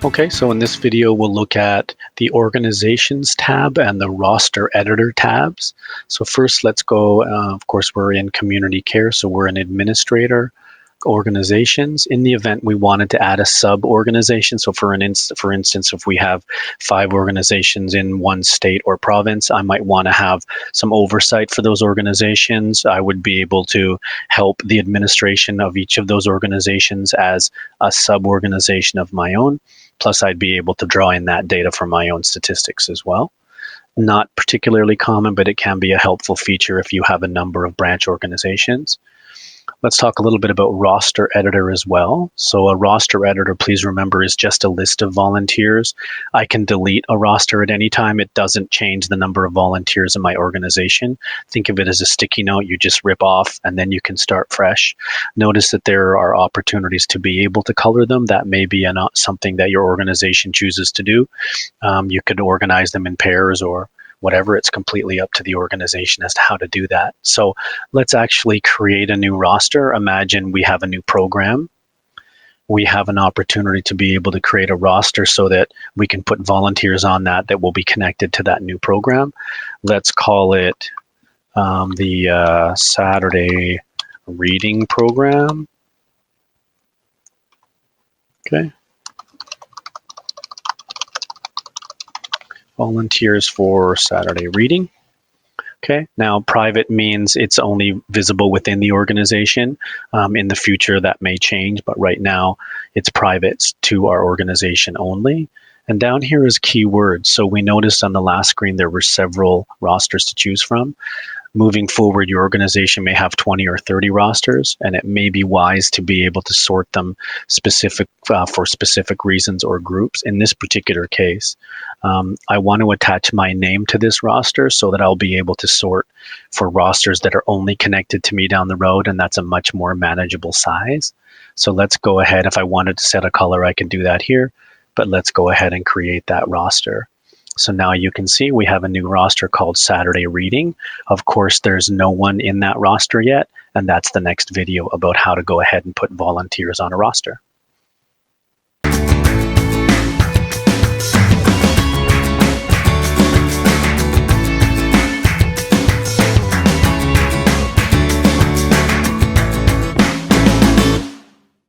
Okay, so in this video, we'll look at the Organizations tab and the Roster Editor tabs. So first, let's go, of course, we're in Community Care, so we're an administrator. Organizations. In the event we wanted to add a sub-organization, so for instance, if we have 5 organizations in one state or province, I might want to have some oversight for those organizations. I would be able to help the administration of each of those organizations as a sub-organization of my own. Plus, I'd be able to draw in that data from my own statistics as well. Not particularly common, but it can be a helpful feature if you have a number of branch organizations. Let's talk a little bit about roster editor as well. So a roster editor, please remember, is just a list of volunteers. I can delete a roster at any time. It doesn't change the number of volunteers in my organization. Think of it as a sticky note you just rip off and then you can start fresh. Notice that there are opportunities to be able to color them. That may be not something that your organization chooses to do. You could organize them in pairs or whatever. It's completely up to the organization as to how to do that. So let's actually create a new roster. Imagine we have a new program. We have an opportunity to be able to create a roster so that we can put volunteers on that will be connected to that new program. Let's call it the Saturday reading program. Okay. Volunteers for Saturday reading. Okay, now private means it's only visible within the organization. In the future that may change, but right now it's private to our organization only. And down here is keywords. So we noticed on the last screen there were several rosters to choose from. Moving forward, your organization may have 20 or 30 rosters, and it may be wise to be able to sort them for specific reasons or groups. In this particular case, I want to attach my name to this roster so that I'll be able to sort for rosters that are only connected to me down the road, and that's a much more manageable size. So let's go ahead. If I wanted to set a color, I can do that here, but let's go ahead and create that roster. So now you can see we have a new roster called Saturday Reading. Of course, there's no one in that roster yet, and that's the next video about how to go ahead and put volunteers on a roster.